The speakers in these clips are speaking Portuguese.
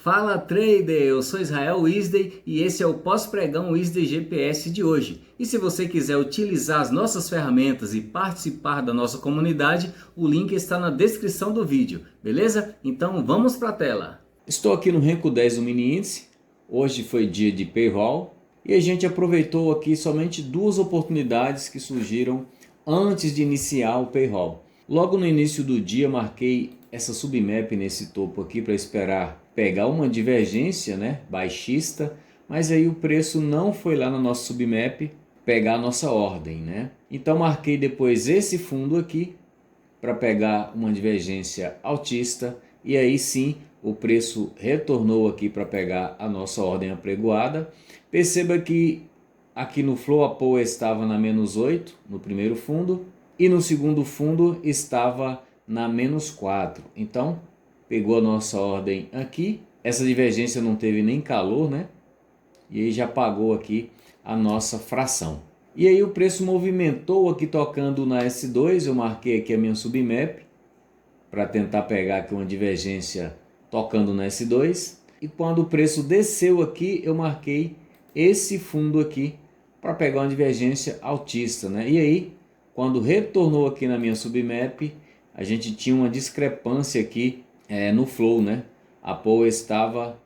Fala trader, eu sou Israel Wisdey e esse é o pós-pregão Wisdey GPS de hoje. E se você quiser utilizar as nossas ferramentas e participar da nossa comunidade, o link está na descrição do vídeo, beleza? Então vamos para a tela. Estou aqui no Renko 10 do mini índice, hoje foi dia de payroll e a gente aproveitou aqui somente duas oportunidades que surgiram antes de iniciar o payroll. Logo no início do dia marquei essa submap nesse topo aqui para esperar pegar uma divergência, né, baixista, mas aí o preço não foi lá na nossa submap pegar a nossa ordem, né? Então marquei depois esse fundo aqui para pegar uma divergência altista e aí sim o preço retornou aqui para pegar a nossa ordem apregoada. Perceba que aqui no Flow a POA estava na menos 8 no primeiro fundo e no segundo fundo estava na menos 4. Então pegou a nossa ordem aqui, essa divergência não teve nem calor, né? E aí já pagou aqui a nossa fração. E aí o preço movimentou aqui tocando na S2, eu marquei aqui a minha submap para tentar pegar aqui uma divergência tocando na S2. E quando o preço desceu aqui, eu marquei esse fundo aqui para pegar uma divergência altista, né? E aí, quando retornou aqui na minha submap, a gente tinha uma discrepância aqui no flow, né? A POA estava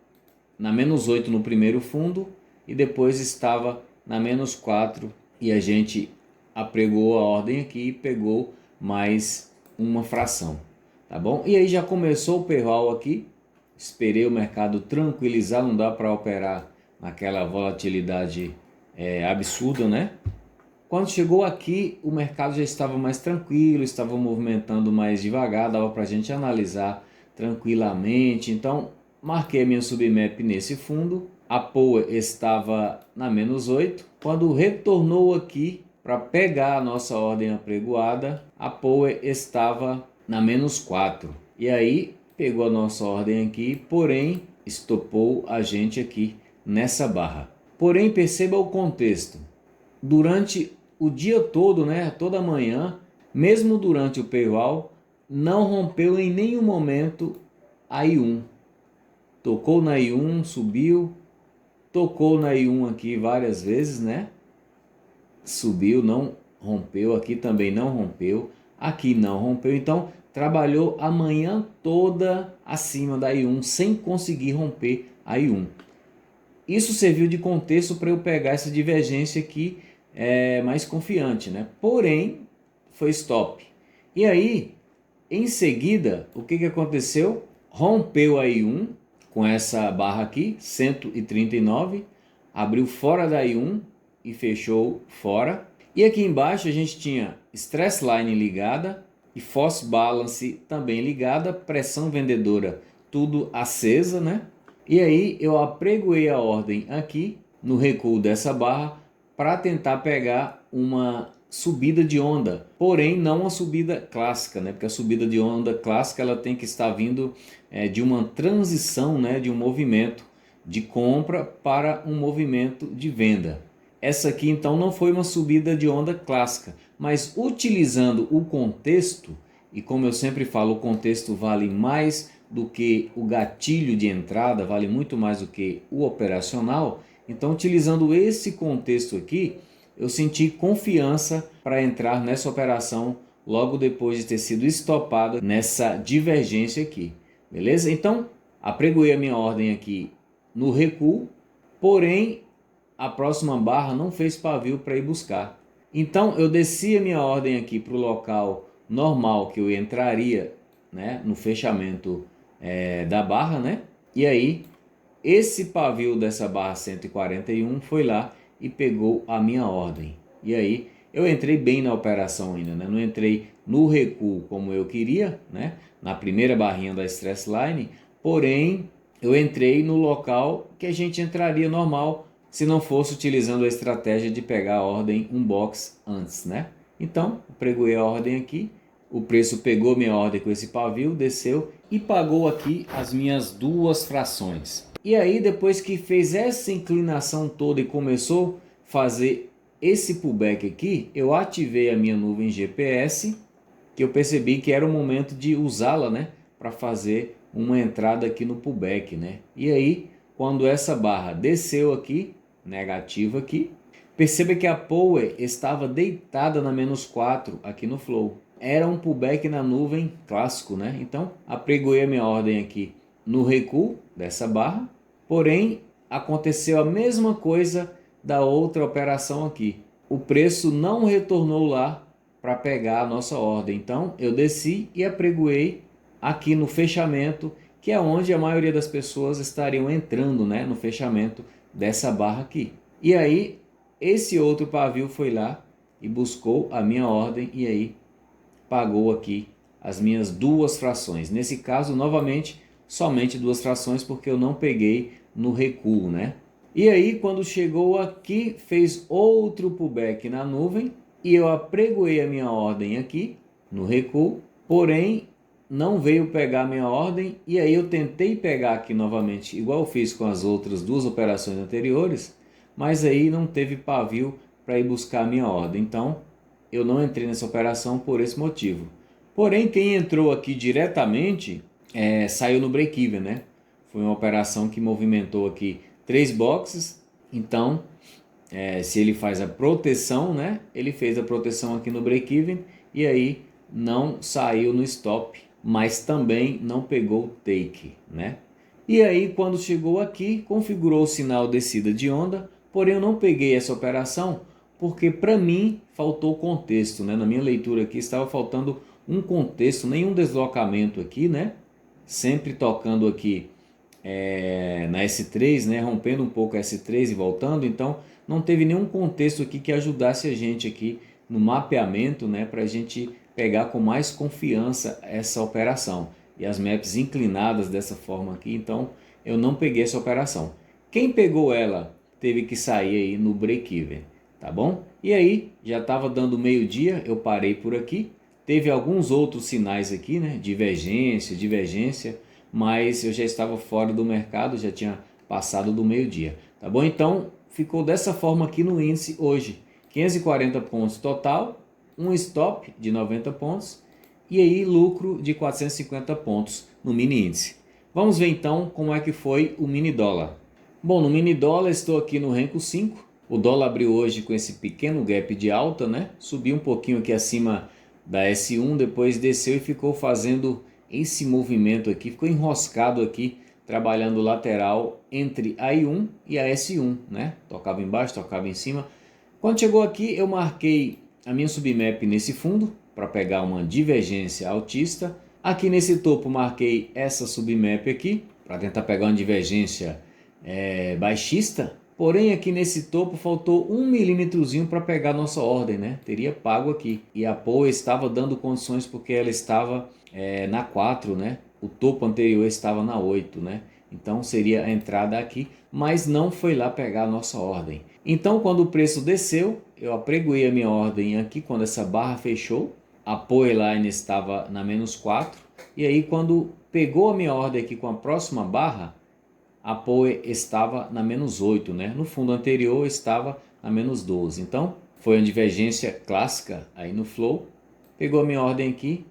na menos 8 no primeiro fundo e depois estava na menos 4 e a gente apregou a ordem aqui e pegou mais uma fração, tá bom? E aí já começou o payroll aqui, esperei o mercado tranquilizar, não dá para operar naquela volatilidade absurda, né? Quando chegou aqui, o mercado já estava mais tranquilo, estava movimentando mais devagar, dava para a gente analisar tranquilamente. Então, marquei a minha submap nesse fundo. A POA estava na menos 8. Quando retornou aqui para pegar a nossa ordem apregoada, a POA estava na menos 4. E aí, pegou a nossa ordem aqui, porém, estopou a gente aqui nessa barra. Porém, perceba o contexto. Durante o dia todo, né, toda manhã, mesmo durante o payroll, não rompeu em nenhum momento a I1. Tocou na I1, subiu, tocou na I1 aqui várias vezes, né? Subiu, não rompeu, aqui também não rompeu, aqui não rompeu. Então, trabalhou a manhã toda acima da I1 sem conseguir romper a I1. Isso serviu de contexto para eu pegar essa divergência aqui mais confiante, né? Porém, foi stop. E aí, em seguida, o que aconteceu? Rompeu a I1 com essa barra aqui, 139, abriu fora da I1 e fechou fora. E aqui embaixo a gente tinha Stress Line ligada e False Balance também ligada, pressão vendedora tudo acesa, né? E aí eu apregoei a ordem aqui no recuo dessa barra para tentar pegar uma subida de onda, porém não uma subida clássica, né? Porque a subida de onda clássica ela tem que estar vindo de uma transição, né? De um movimento de compra para um movimento de venda. Essa aqui então não foi uma subida de onda clássica, mas utilizando o contexto, e como eu sempre falo, o contexto vale mais do que o gatilho de entrada, vale muito mais do que o operacional. Então, utilizando esse contexto aqui, eu senti confiança para entrar nessa operação logo depois de ter sido estopado nessa divergência aqui, beleza? Então, apregoei a minha ordem aqui no recuo, porém a próxima barra não fez pavio para ir buscar. Então, eu desci a minha ordem aqui para o local normal que eu entraria, né, no fechamento da barra, né? E aí esse pavio dessa barra 141 foi lá e pegou a minha ordem. E aí eu entrei bem na operação ainda, né? Não entrei no recuo como eu queria, né? Na primeira barrinha da Stress Line, porém eu entrei no local que a gente entraria normal se não fosse utilizando a estratégia de pegar a ordem um box antes, né? Então, pregoei a ordem aqui, o preço pegou minha ordem com esse pavio, desceu e pagou aqui as minhas duas frações. E aí depois que fez essa inclinação toda e começou a fazer esse pullback aqui, eu ativei a minha nuvem GPS, que eu percebi que era o momento de usá-la, né, para fazer uma entrada aqui no pullback, né? E aí, quando essa barra desceu aqui, negativa aqui, perceba que a Power estava deitada na -4 aqui no flow. Era um pullback na nuvem clássico, né? Então, apregoei a minha ordem aqui no recuo dessa barra, porém, aconteceu a mesma coisa da outra operação aqui. O preço não retornou lá para pegar a nossa ordem. Então, eu desci e apregoei aqui no fechamento, que é onde a maioria das pessoas estariam entrando, né? No fechamento dessa barra aqui. E aí, esse outro pavio foi lá e buscou a minha ordem e aí pagou aqui as minhas 2 frações. Nesse caso, novamente, somente 2 frações porque eu não peguei no recuo, né? E aí, quando chegou aqui, fez outro pullback na nuvem e eu apregoei a minha ordem aqui no recuo, porém não veio pegar a minha ordem e aí eu tentei pegar aqui novamente, igual eu fiz com as outras 2 operações anteriores, mas aí não teve pavio para ir buscar a minha ordem. Então, eu não entrei nessa operação por esse motivo. Porém, quem entrou aqui diretamente saiu no break-even, né? Foi uma operação que movimentou aqui 3 boxes. Então, se ele faz a proteção, né? Ele fez a proteção aqui no break-even e aí não saiu no stop, mas também não pegou o take, né? E aí, quando chegou aqui, configurou o sinal descida de onda, porém eu não peguei essa operação porque para mim faltou contexto, né? Na minha leitura aqui estava faltando um contexto, nenhum deslocamento aqui, né? Sempre tocando aqui na S3, né? Rompendo um pouco a S3 e voltando, então não teve nenhum contexto aqui que ajudasse a gente aqui no mapeamento, né? Para a gente pegar com mais confiança essa operação. E as maps inclinadas dessa forma aqui, então eu não peguei essa operação. Quem pegou ela teve que sair aí no break-even. Tá bom? E aí, já estava dando meio-dia, eu parei por aqui. Teve alguns outros sinais aqui, né? Divergência, mas eu já estava fora do mercado, já tinha passado do meio-dia. Tá bom? Então, ficou dessa forma aqui no índice hoje. 540 pontos total, um stop de 90 pontos e aí lucro de 450 pontos no mini índice. Vamos ver então como é que foi o mini dólar. Bom, no mini dólar estou aqui no Renko 5. O dólar abriu hoje com esse pequeno gap de alta, né? Subiu um pouquinho aqui acima da S1, depois desceu e ficou fazendo esse movimento aqui, ficou enroscado aqui, trabalhando lateral entre a I1 e a S1, né? Tocava embaixo, tocava em cima. Quando chegou aqui, eu marquei a minha submap nesse fundo para pegar uma divergência altista. Aqui nesse topo marquei essa submap aqui para tentar pegar uma divergência baixista. Porém, aqui nesse topo faltou 1 milímetrozinho para pegar nossa ordem, né? Teria pago aqui. E a Power estava dando condições porque ela estava na 4, né? O topo anterior estava na 8, né? Então seria a entrada aqui, mas não foi lá pegar a nossa ordem. Então, quando o preço desceu, eu apregoei a minha ordem aqui quando essa barra fechou. A Power Line estava na -4. E aí, quando pegou a minha ordem aqui com a próxima barra, a Power estava na -8, né? No fundo anterior estava na -12. Então, foi uma divergência clássica aí no flow. Pegou a minha ordem aqui.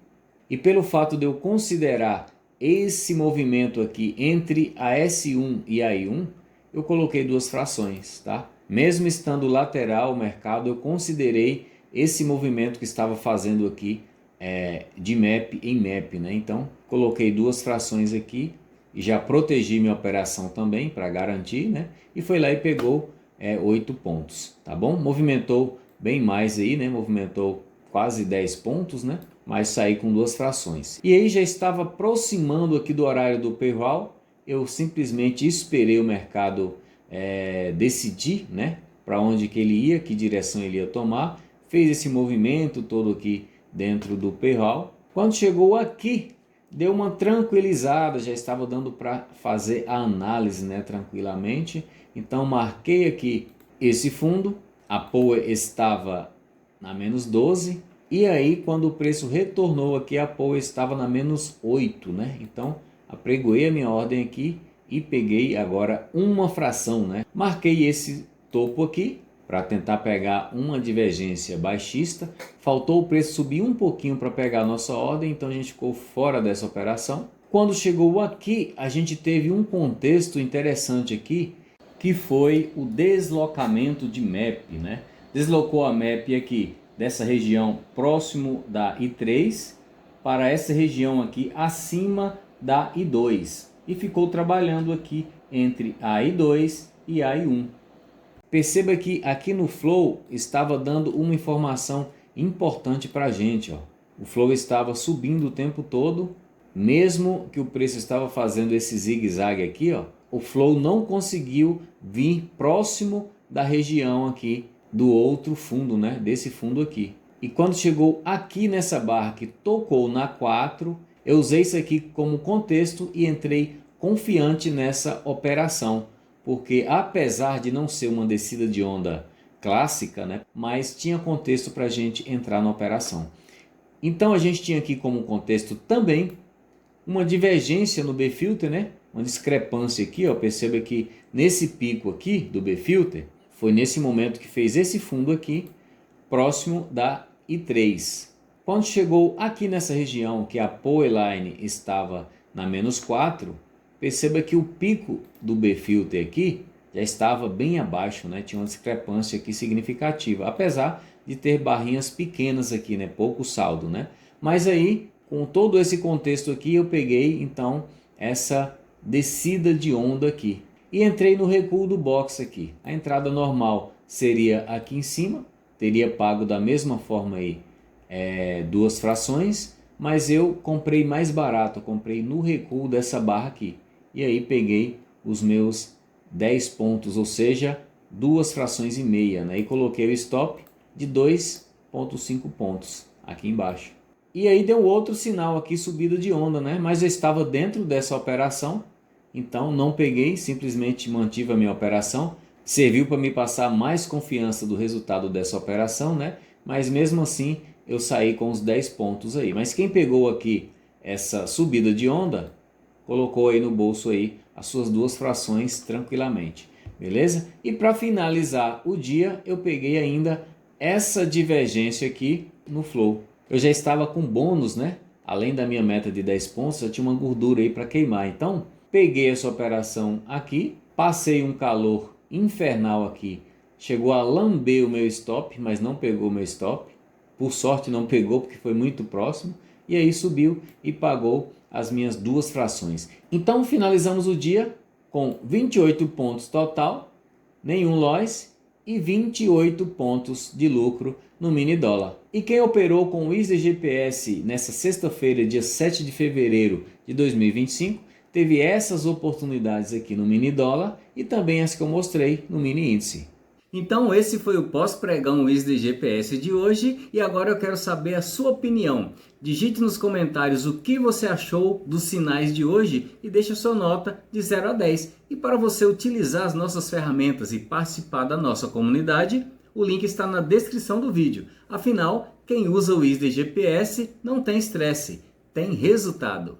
E pelo fato de eu considerar esse movimento aqui entre a S1 e a I1, eu coloquei 2 frações, tá? Mesmo estando lateral o mercado, eu considerei esse movimento que estava fazendo aqui de map em map, né? Então, coloquei 2 frações aqui. E já protegi minha operação também para garantir, né? E foi lá e pegou 8 pontos, tá bom? Movimentou bem mais aí, né? Movimentou quase 10 pontos, né? Mas saí com 2 frações. E aí já estava aproximando aqui do horário do payroll. Eu simplesmente esperei o mercado decidir, né? Para onde que ele ia, que direção ele ia tomar. Fez esse movimento todo aqui dentro do payroll. Quando chegou aqui, deu uma tranquilizada, já estava dando para fazer a análise, né, tranquilamente. Então marquei aqui esse fundo, a Power estava na -12 e aí quando o preço retornou aqui a Power estava na -8, né? Então apregoei a minha ordem aqui e peguei agora uma fração, né? Marquei esse topo aqui para tentar pegar uma divergência baixista. Faltou o preço subir um pouquinho para pegar a nossa ordem, então a gente ficou fora dessa operação. Quando chegou aqui, a gente teve um contexto interessante aqui, que foi o deslocamento de map, né? Deslocou a map aqui dessa região próximo da I3 para essa região aqui acima da I2 e ficou trabalhando aqui entre a I2 e a I1. Perceba que aqui no Flow estava dando uma informação importante para a gente, ó. O Flow estava subindo o tempo todo, mesmo que o preço estava fazendo esse zigue-zague aqui, ó, o Flow não conseguiu vir próximo da região aqui do outro fundo, né? Desse fundo aqui. E quando chegou aqui nessa barra que tocou na 4, eu usei isso aqui como contexto e entrei confiante nessa operação. Porque apesar de não ser uma descida de onda clássica, né? Mas tinha contexto para a gente entrar na operação. Então a gente tinha aqui como contexto também uma divergência no B-Filter, né? Uma discrepância aqui, ó. Perceba que nesse pico aqui do B-Filter, foi nesse momento que fez esse fundo aqui, próximo da I3. Quando chegou aqui nessa região que a Powerline estava na -4, perceba que o pico do B-Filter aqui já estava bem abaixo, né? Tinha uma discrepância aqui significativa, apesar de ter barrinhas pequenas aqui, né? Pouco saldo, né? Mas aí, com todo esse contexto aqui, eu peguei então essa descida de onda aqui e entrei no recuo do box aqui. A entrada normal seria aqui em cima, teria pago da mesma forma aí duas frações, mas eu comprei mais barato, eu comprei no recuo dessa barra aqui. E aí peguei os meus 10 pontos, ou seja, 2 frações e meia, né? E coloquei o stop de 2,5 pontos aqui embaixo. E aí deu outro sinal aqui, subida de onda, né? Mas eu estava dentro dessa operação, então não peguei, simplesmente mantive a minha operação. Serviu para me passar mais confiança do resultado dessa operação, né? Mas mesmo assim eu saí com os 10 pontos aí. Mas quem pegou aqui essa subida de onda, colocou aí no bolso aí as suas 2 frações tranquilamente, beleza? E para finalizar o dia, eu peguei ainda essa divergência aqui no Flow. Eu já estava com bônus, né? Além da minha meta de 10 pontos, eu tinha uma gordura aí para queimar. Então, peguei essa operação aqui, passei um calor infernal aqui, chegou a lamber o meu stop, mas não pegou o meu stop. Por sorte não pegou, porque foi muito próximo. E aí subiu e pagou as minhas 2 frações. Então finalizamos o dia com 28 pontos total, nenhum loss e 28 pontos de lucro no mini dólar. E quem operou com o ISDA GPS nessa sexta-feira, dia 7 de fevereiro de 2025, teve essas oportunidades aqui no mini dólar e também as que eu mostrei no mini índice. Então esse foi o pós-pregão ISDA GPS de hoje e agora eu quero saber a sua opinião. Digite nos comentários o que você achou dos sinais de hoje e deixe a sua nota de 0 a 10. E para você utilizar as nossas ferramentas e participar da nossa comunidade, o link está na descrição do vídeo. Afinal, quem usa o ISDA GPS não tem estresse, tem resultado.